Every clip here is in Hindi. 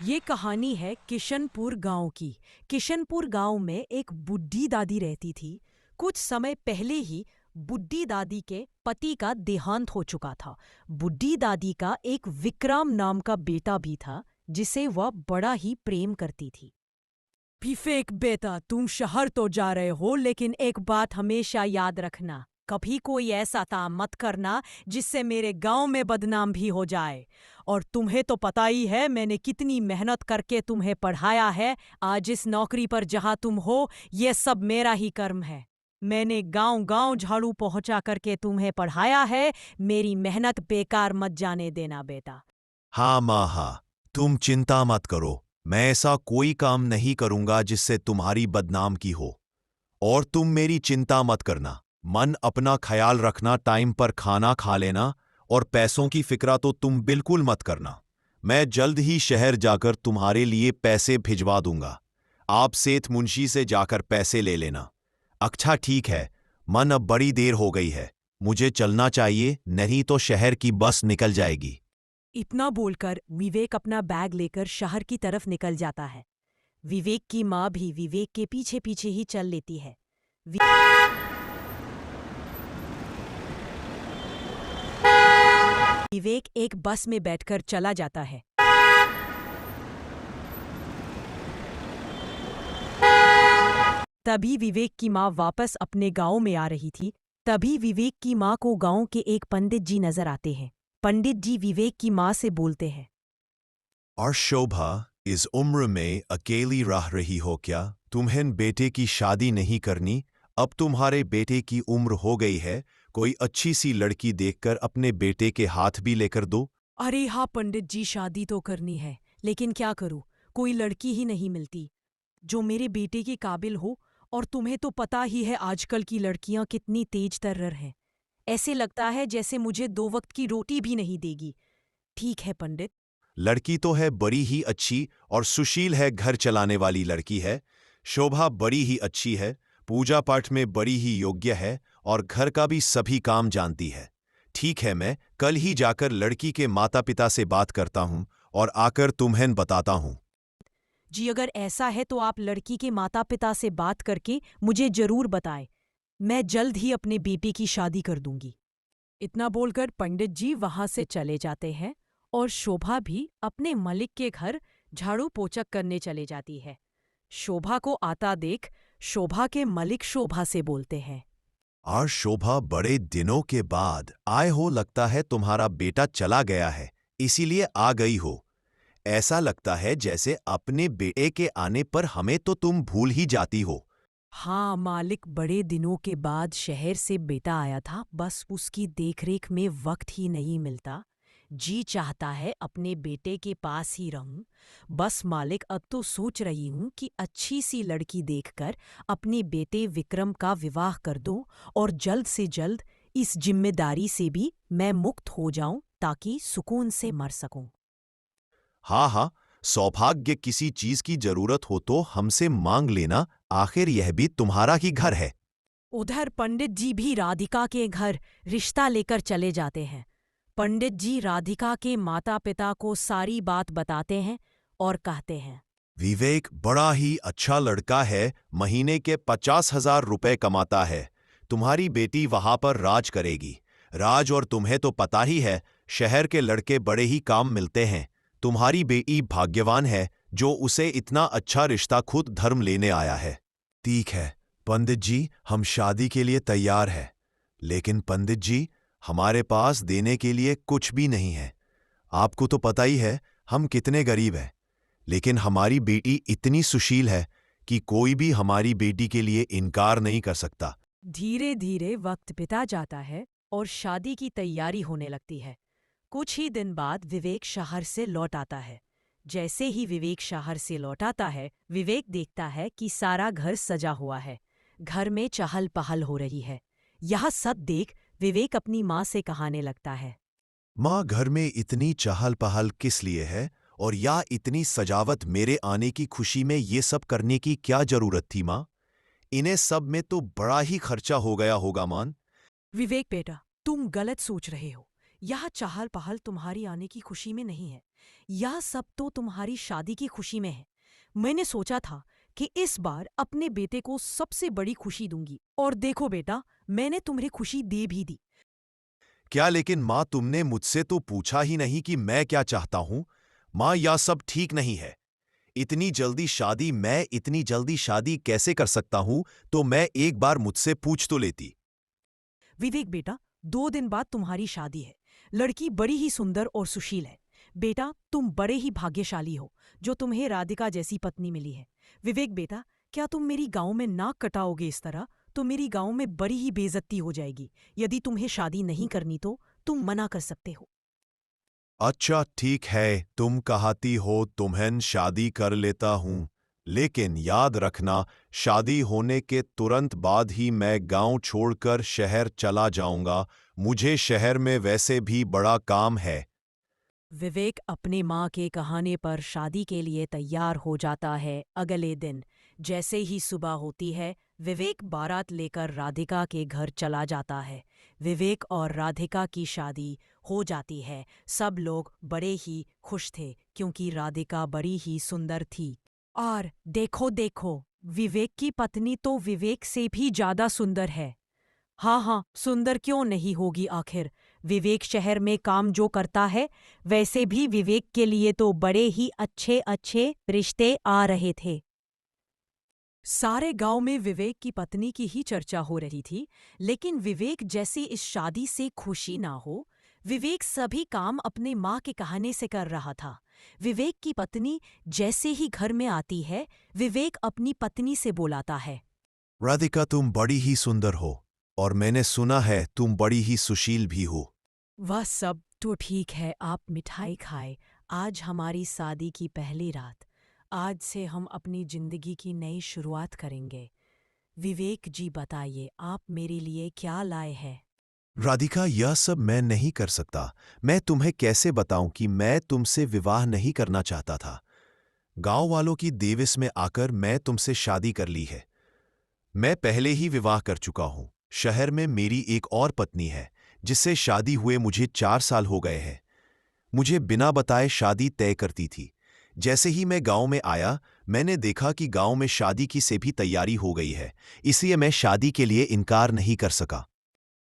ये कहानी है किशनपुर गांव की। किशनपुर गांव में एक बुढ़ी दादी रहती थी। कुछ समय पहले ही बुढ़ी दादी के पति का देहांत हो चुका था। बुढ़ी दादी का एक विक्रम नाम का बेटा भी था, जिसे वह बड़ा ही प्रेम करती थी। विवेक बेटा, तुम शहर तो जा रहे हो, लेकिन एक बात हमेशा याद रखना, कभी कोई ऐसा काम मत करना जिससे मेरे गांव में बदनाम भी हो जाए। और तुम्हें तो पता ही है मैंने कितनी मेहनत करके तुम्हें पढ़ाया है। आज इस नौकरी पर जहां तुम हो, ये सब मेरा ही कर्म है। मैंने गांव गांव झाड़ू पहुंचा करके तुम्हें पढ़ाया है। मेरी मेहनत बेकार मत जाने देना बेटा। हाँ माँ, हाँ, तुम चिंता मत करो। मैं ऐसा कोई काम नहीं करूंगा जिससे तुम्हारी बदनाम की हो। और तुम मेरी चिंता मत करना। मन अपना ख्याल रखना, टाइम पर खाना खा लेना, और पैसों की फिक्रा तो तुम बिल्कुल मत करना। मैं जल्द ही शहर जाकर तुम्हारे लिए पैसे भिजवा दूंगा। आप सेठ मुंशी से जाकर पैसे ले लेना। अच्छा ठीक है, मन अब बड़ी देर हो गई है, मुझे चलना चाहिए, नहीं तो शहर की बस निकल जाएगी। इतना बोलकर विवेक अपना बैग लेकर शहर की तरफ निकल जाता है। विवेक की माँ भी विवेक के पीछे पीछे ही चल लेती है। विवेक एक बस में बैठकर चला जाता है। तभी विवेक की माँ वापस अपने गांव में आ रही थी। तभी विवेक की माँ को गांव के एक पंडित जी नजर आते हैं। पंडित जी विवेक की माँ से बोलते हैं, और शोभा, इस उम्र में अकेली रह रही हो क्या? तुम्हें बेटे की शादी नहीं करनी? अब तुम्हारे बेटे की उम्र हो गई है, कोई अच्छी सी लड़की देखकर अपने बेटे के हाथ भी लेकर दो। अरे हाँ पंडित जी, शादी तो करनी है, लेकिन क्या करूँ, कोई लड़की ही नहीं मिलती जो मेरे बेटे के काबिल हो। और तुम्हें तो पता ही है आजकल की लड़कियां कितनी तेज तर्रार हैं। ऐसे लगता है जैसे मुझे 2 वक्त की रोटी भी नहीं देगी। ठीक है पंडित। लड़की तो है बड़ी ही अच्छी और सुशील है, घर चलाने वाली लड़की है। शोभा बड़ी ही अच्छी है, पूजा पाठ में बड़ी ही योग्य है, और घर का भी सभी काम जानती है। ठीक है, मैं कल ही जाकर लड़की के माता पिता से बात करता हूँ और आकर तुम्हें बताता हूँ। जी अगर ऐसा है तो आप लड़की के माता पिता से बात करके मुझे जरूर बताएं। मैं जल्द ही अपने बेटे की शादी कर दूंगी। इतना बोलकर पंडित जी वहां से चले जाते हैं और शोभा भी अपने मलिक के घर झाड़ू पोछा करने चले जाती है। शोभा को आता देख शोभा के मलिक शोभा से बोलते हैं, और शोभा, बड़े दिनों के बाद आए हो, लगता है तुम्हारा बेटा चला गया है इसीलिए आ गई हो। ऐसा लगता है जैसे अपने बेटे के आने पर हमें तो तुम भूल ही जाती हो। हाँ मालिक, बड़े दिनों के बाद शहर से बेटा आया था, बस उसकी देखरेख में वक्त ही नहीं मिलता। जी चाहता है अपने बेटे के पास ही रहूं। बस मालिक, अब तो सोच रही हूं कि अच्छी सी लड़की देखकर अपने बेटे विक्रम का विवाह कर दूं और जल्द से जल्द इस जिम्मेदारी से भी मैं मुक्त हो जाऊं, ताकि सुकून से मर सकूं। हाँ हाँ, सौभाग्य किसी चीज की जरूरत हो तो हमसे मांग लेना, आखिर यह भी तुम्हारा ही घर है। उधर पंडित जी भी राधिका के घर रिश्ता लेकर चले जाते हैं। पंडित जी राधिका के माता पिता को सारी बात बताते हैं और कहते हैं, विवेक बड़ा ही अच्छा लड़का है, महीने के 50,000 रुपए कमाता है। तुम्हारी बेटी वहां पर राज करेगी। राज, और तुम्हें तो पता ही है, शहर के लड़के बड़े ही काम मिलते हैं। तुम्हारी बेटी भाग्यवान है जो उसे इतना अच्छा रिश्ता खुद धर्म लेने आया है। ठीक है पंडित जी, हम शादी के लिए तैयार हैं। लेकिन पंडित जी, हमारे पास देने के लिए कुछ भी नहीं है। आपको तो पता ही है हम कितने गरीब हैं। लेकिन हमारी बेटी इतनी सुशील है कि कोई भी हमारी बेटी के लिए इनकार नहीं कर सकता। धीरे धीरे वक्त बिता जाता है और शादी की तैयारी होने लगती है। कुछ ही दिन बाद विवेक शहर से लौट आता है। जैसे ही विवेक शहर से लौट आता है, विवेक देखता है कि सारा घर सजा हुआ है। घर में चहल पहल हो रही है। यह सब देख विवेक अपनी माँ से कहने लगता है, माँ, घर में इतनी चहल पहल किस लिए है, और या इतनी सजावट मेरे आने की खुशी में ये सब करने की क्या जरूरत थी माँ? इन्हें सब में तो बड़ा ही खर्चा हो गया होगा मान। विवेक बेटा, तुम गलत सोच रहे हो। यह चहल पहल तुम्हारी आने की खुशी में नहीं है। यह सब तो तुम्हारी शादी की खुशी में है। मैंने सोचा था कि इस बार अपने बेटे को सबसे बड़ी खुशी दूंगी, और देखो बेटा, मैंने तुम्हें खुशी दे भी दी। क्या लेकिन माँ, तुमने मुझसे तो पूछा ही नहीं कि मैं क्या चाहता हूँ। माँ, यह सब ठीक नहीं है। इतनी जल्दी शादी कैसे कर सकता हूँ? तो मैं एक बार मुझसे पूछ तो लेती। विवेक बेटा, 2 दिन बाद तुम्हारी शादी है। लड़की बड़ी ही सुंदर और सुशील है। बेटा, तुम बड़े ही भाग्यशाली हो जो तुम्हें राधिका जैसी पत्नी मिली है। विवेक बेटा, क्या तुम मेरी गांव में नाक कटाओगे इस तरह? तो मेरी गांव में बड़ी ही बेइज्जती हो जाएगी। यदि तुम्हें शादी नहीं करनी तो तुम मना कर सकते हो। अच्छा ठीक है, तुम कहती हो तुम्हें शादी कर लेता हूँ, लेकिन याद रखना, शादी होने के तुरंत बाद ही मैं गांव छोड़कर शहर चला जाऊंगा। मुझे शहर में वैसे भी बड़ा काम है। विवेक अपने माँ के कहने पर शादी के लिए तैयार हो जाता है। अगले दिन जैसे ही सुबह होती है, विवेक बारात लेकर राधिका के घर चला जाता है। विवेक और राधिका की शादी हो जाती है। सब लोग बड़े ही खुश थे क्योंकि राधिका बड़ी ही सुंदर थी। और देखो देखो, विवेक की पत्नी तो विवेक से भी ज्यादा सुंदर है। हाँ हाँ, सुंदर क्यों नहीं होगी आखिर। विवेक शहर में काम जो करता है, वैसे भी विवेक के लिए तो बड़े ही अच्छे अच्छे रिश्ते आ रहे थे। सारे गांव में विवेक की पत्नी की ही चर्चा हो रही थी, लेकिन विवेक जैसी इस शादी से खुशी ना हो। विवेक सभी काम अपने माँ के कहने से कर रहा था। विवेक की पत्नी जैसे ही घर में आती है, विवेक अपनी पत्नी से बोलाता है, राधिका, तुम बड़ी ही सुंदर हो, और मैंने सुना है तुम बड़ी ही सुशील भी हो। वह सब तो ठीक है, आप मिठाई खाए। आज हमारी शादी की पहली रात। आज से हम अपनी जिंदगी की नई शुरुआत करेंगे। विवेक जी, बताइए आप मेरे लिए क्या लाए हैं? राधिका, यह सब मैं नहीं कर सकता। मैं तुम्हें कैसे बताऊं कि मैं तुमसे विवाह नहीं करना चाहता था। गांव वालों की देविस में आकर मैं तुमसे शादी कर ली है। मैं पहले ही विवाह कर चुका हूं। शहर में मेरी एक और पत्नी है, जिससे शादी हुए मुझे 4 साल हो गए हैं। मुझे बिना बताए शादी तय करती थी। जैसे ही मैं गांव में आया, मैंने देखा कि गांव में शादी की से भी तैयारी हो गई है, इसलिए मैं शादी के लिए इनकार नहीं कर सका।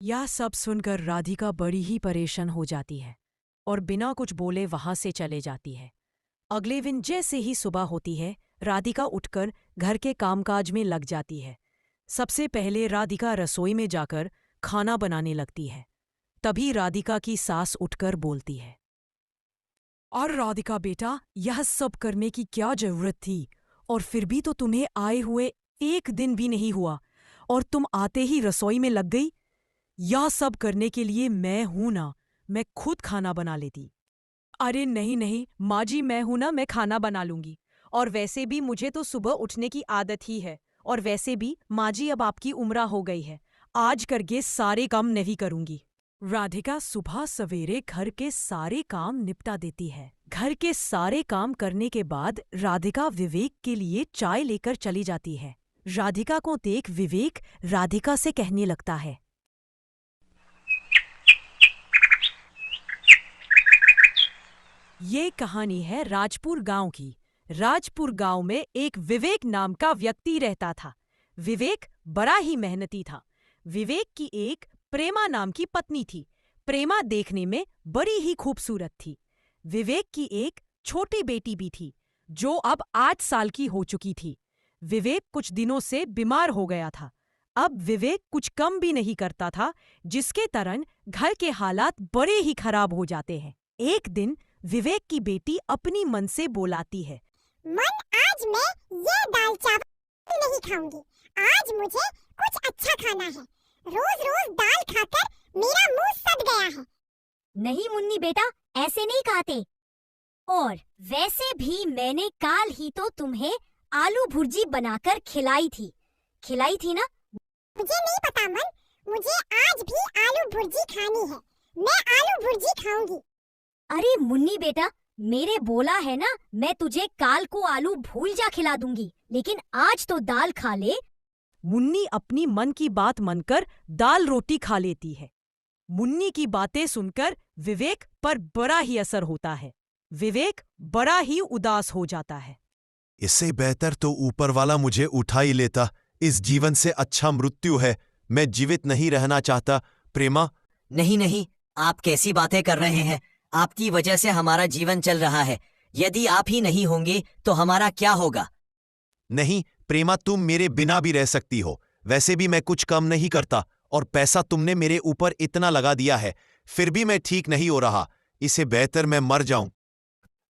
यह सब सुनकर राधिका बड़ी ही परेशान हो जाती है और बिना कुछ बोले वहां से चले जाती है। अगले दिन जैसे ही सुबह होती है, राधिका उठकर घर के कामकाज में लग जाती है। सबसे पहले राधिका रसोई में जाकर खाना बनाने लगती है। तभी राधिका की सास उठकर बोलती है, और राधिका बेटा, यह सब करने की क्या जरूरत थी? और फिर भी तो तुम्हें आए हुए 1 दिन भी नहीं हुआ और तुम आते ही रसोई में लग गई। यह सब करने के लिए मैं हूं ना, मैं खुद खाना बना लेती। अरे नहीं नहीं माँ जी, मैं हूं ना, मैं खाना बना लूंगी। और वैसे भी मुझे तो सुबह उठने की आदत ही है। और वैसे भी माँ जी, अब आपकी उम्र हो गई है, आज करके सारे काम नहीं करूंगी। राधिका सुबह सवेरे घर के सारे काम निपटा देती है। घर के सारे काम करने के बाद राधिका विवेक के लिए चाय लेकर चली जाती है। राधिका को देख विवेक राधिका से कहने लगता है, ये कहानी है राजपुर गांव की। राजपुर गांव में एक विवेक नाम का व्यक्ति रहता था। विवेक बड़ा ही मेहनती था। विवेक की एक प्रेमा नाम की पत्नी थी। प्रेमा देखने में बड़ी ही खूबसूरत थी। विवेक की एक छोटी बेटी भी थी, जो अब 8 साल की हो चुकी थी। विवेक कुछ दिनों से बीमार हो गया था। अब विवेक कुछ कम भी नहीं करता था, जिसके कारण घर के हालात बड़े ही खराब हो जाते हैं। एक दिन विवेक की बेटी अपनी मन से बोलाती है, मन, आज मैं ये दाल चावल नहीं खाऊंगी। आज मुझे कुछ अच्छा खाना है। रोज रोज दाल खाकर मेरा मुंह सड़ गया है। नहीं मुन्नी बेटा, ऐसे नहीं खाते। और वैसे भी मैंने काल ही तो तुम्हें आलू भुर्जी बनाकर खिलाई थी ना? मुझे नहीं पता मन, मुझे आज भी आलू भुर्जी खानी है। मैं आलू भुर्जी खाऊंगी। अरे मुन्नी बेटा, मेरे बोला है ना, मैं तुझे काल को आलू भूल जा खिला दूंगी, लेकिन आज तो दाल खा ले। मुन्नी अपनी मन की बात मानकर दाल रोटी खा लेती है। मुन्नी की बातें सुनकर विवेक पर बड़ा ही असर होता है। विवेक बड़ा ही उदास हो जाता है। इससे बेहतर तो ऊपर वाला मुझे उठा ही लेता। इस जीवन से अच्छा मृत्यु है। मैं जीवित नहीं रहना चाहता। प्रेमा, नहीं नहीं, आप कैसी बातें कर रहे हैं? आपकी वजह से हमारा जीवन चल रहा है। यदि आप ही नहीं होंगे तो हमारा क्या होगा? नहीं प्रेमा, तुम मेरे बिना भी रह सकती हो। वैसे भी मैं कुछ कम नहीं करता और पैसा तुमने मेरे ऊपर इतना लगा दिया है, फिर भी मैं ठीक नहीं हो रहा। इससे बेहतर मैं मर जाऊं।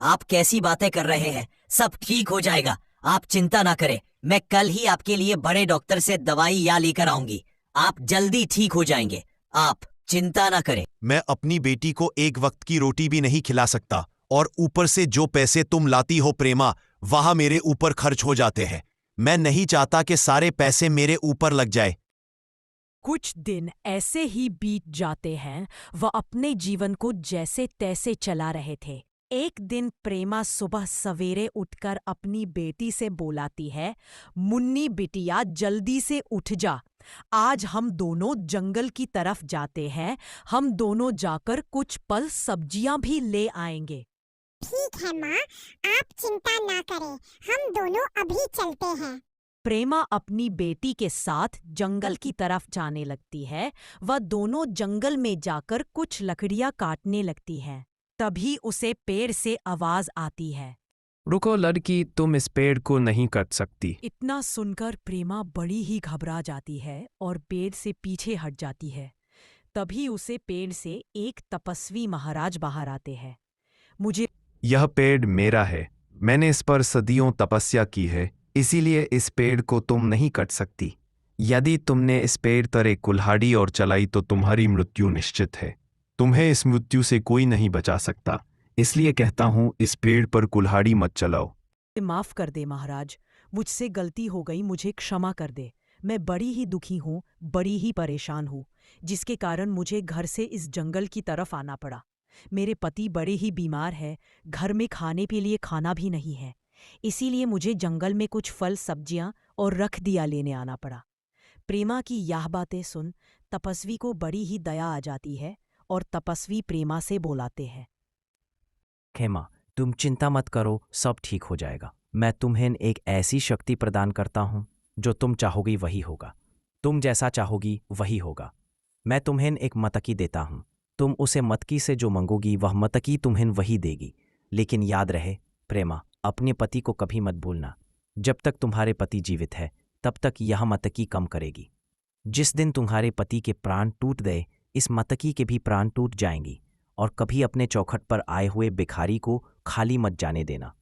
आप कैसी बातें कर रहे हैं? सब ठीक हो जाएगा, आप चिंता ना करें। मैं कल ही आपके लिए बड़े डॉक्टर से दवाई या लेकर आऊंगी। आप जल्दी ठीक हो जाएंगे, आप चिंता ना करें। मैं अपनी बेटी को एक वक्त की रोटी भी नहीं खिला सकता और ऊपर से जो पैसे तुम लाती हो प्रेमा, वहां मेरे ऊपर खर्च हो जाते हैं। मैं नहीं चाहता कि सारे पैसे मेरे ऊपर लग जाए। कुछ दिन ऐसे ही बीत जाते हैं। वह अपने जीवन को जैसे तैसे चला रहे थे। एक दिन प्रेमा सुबह सवेरे उठकर अपनी बेटी से बोलाती है, मुन्नी बिटिया जल्दी से उठ जा, आज हम दोनों जंगल की तरफ जाते हैं। हम दोनों जाकर कुछ फल सब्जियां भी ले आएंगे। ठीक है माँ, आप चिंता ना करें, हम दोनों अभी चलते हैं। प्रेमा अपनी बेटी के साथ जंगल की तरफ जाने लगती है। वह दोनों जंगल में जाकर कुछ लकड़ियां काटने लगती हैं। तभी उसे पेड़ से आवाज आती है, रुको लड़की, तुम इस पेड़ को नहीं काट सकती। इतना सुनकर प्रेमा बड़ी ही घबरा जाती है और पेड़ से पीछे हट जाती है। तभी उसे पेड़ से एक तपस्वी महाराज बाहर आते हैं। मुझे यह पेड़ मेरा है, मैंने इस पर सदियों तपस्या की है, इसीलिए इस पेड़ को तुम नहीं काट सकती। यदि तुमने इस पेड़ पर एक कुल्हाड़ी और चलाई तो तुम्हारी मृत्यु निश्चित है। तुम्हें इस मृत्यु से कोई नहीं बचा सकता, इसलिए कहता हूँ इस पेड़ पर कुल्हाड़ी मत चलाओ। माफ कर दे महाराज, मुझसे गलती हो गई, मुझे क्षमा कर दे। मैं बड़ी ही दुखी हूँ, बड़ी ही परेशान हूँ, जिसके कारण मुझे घर से इस जंगल की तरफ आना पड़ा। मेरे पति बड़े ही बीमार है, घर में खाने के लिए खाना भी नहीं है, इसीलिए मुझे जंगल में कुछ फल सब्जियां और रख दिया लेने आना पड़ा। प्रेमा की यह बातें सुन तपस्वी को बड़ी ही दया आ जाती है और तपस्वी प्रेमा से बोलाते हैं, खेमा, तुम चिंता मत करो, सब ठीक हो जाएगा। मैं तुम्हें एक ऐसी शक्ति प्रदान करता हूँ, जो तुम चाहोगी वही होगा। तुम जैसा चाहोगी वही होगा। मैं तुम्हें एक मतकी देता हूँ, तुम उसे मतकी से जो मंगोगी वह मतकी तुम्हें वही देगी। लेकिन याद रहे प्रेमा, अपने पति को कभी मत भूलना। जब तक तुम्हारे पति जीवित है तब तक यह मतकी कम करेगी। जिस दिन तुम्हारे पति के प्राण टूट गए, इस मतकी के भी प्राण टूट जाएंगी। और कभी अपने चौखट पर आए हुए भिखारी को खाली मत जाने देना,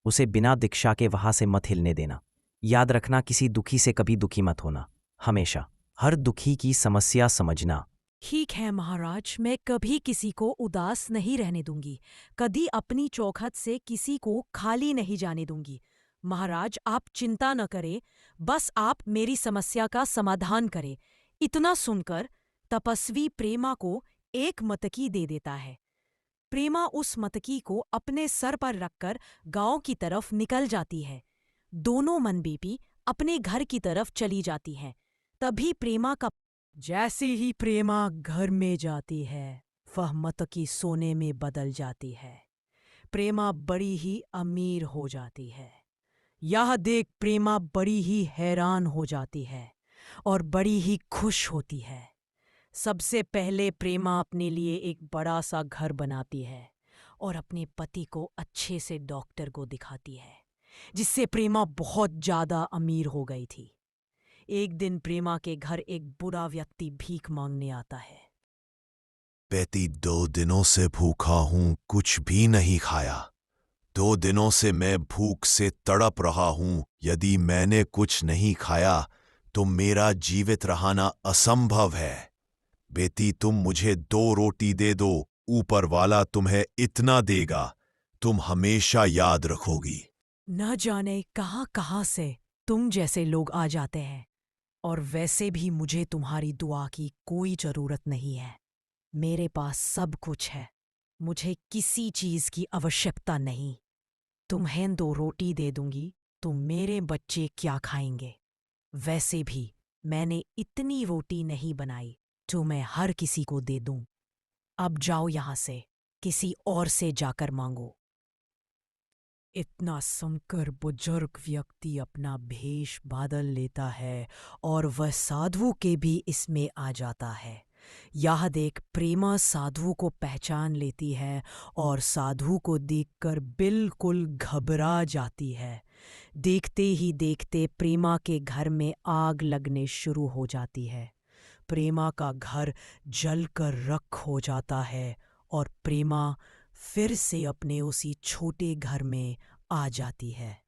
उसे बिना दीक्षा के वहां से मत हिलने देना। याद रखना, किसी दुखी से कभी दुखी मत होना, हमेशा हर दुखी की समस्या समझना। ठीक है महाराज, मैं कभी किसी को उदास नहीं रहने दूंगी, कभी अपनी चौखट से किसी को खाली नहीं जाने दूंगी। महाराज आप चिंता न करें, बस आप मेरी समस्या का समाधान करें। इतना सुनकर तपस्वी प्रेमा को एक मतकी दे देता है। प्रेमा उस मतकी को अपने सर पर रखकर गांव की तरफ निकल जाती है। दोनों मनबेटी अपने घर की तरफ चली जाती हैं। तभी प्रेमा का जैसे ही प्रेमा घर में जाती है, वह मतकी सोने में बदल जाती है। प्रेमा बड़ी ही अमीर हो जाती है। यह देख प्रेमा बड़ी ही हैरान हो जाती है और बड़ी ही खुश होती है। सबसे पहले प्रेमा अपने लिए एक बड़ा सा घर बनाती है और अपने पति को अच्छे से डॉक्टर को दिखाती है, जिससे प्रेमा बहुत ज्यादा अमीर हो गई थी। एक दिन प्रेमा के घर एक बुरा व्यक्ति भीख मांगने आता है। बेटी, 2 दिनों से भूखा हूं, कुछ भी नहीं खाया। 2 दिनों से मैं भूख से तड़प रहा हूं। यदि मैंने कुछ नहीं खाया तो मेरा जीवित रहना असंभव है। बेटी, तुम मुझे 2 रोटी दे दो, ऊपर वाला तुम्हें इतना देगा, तुम हमेशा याद रखोगी। न जाने कहाँ कहाँ से तुम जैसे लोग आ जाते हैं, और वैसे भी मुझे तुम्हारी दुआ की कोई जरूरत नहीं है। मेरे पास सब कुछ है, मुझे किसी चीज की आवश्यकता नहीं। तुम्हें 2 रोटी दे दूंगी तो मेरे बच्चे क्या खाएंगे? वैसे भी मैंने इतनी रोटी नहीं बनाई जो मैं हर किसी को दे दूं। अब जाओ यहाँ से, किसी और से जाकर मांगो। इतना सुनकर बुजुर्ग व्यक्ति अपना भेष बदल लेता है और वह साधु के भी इसमें आ जाता है। यह देख प्रेमा साधु को पहचान लेती है और साधु को देखकर बिल्कुल घबरा जाती है। देखते ही देखते प्रेमा के घर में आग लगने शुरू हो जाती है। प्रेमा का घर जलकर राख हो जाता है और प्रेमा फिर से अपने उसी छोटे घर में आ जाती है।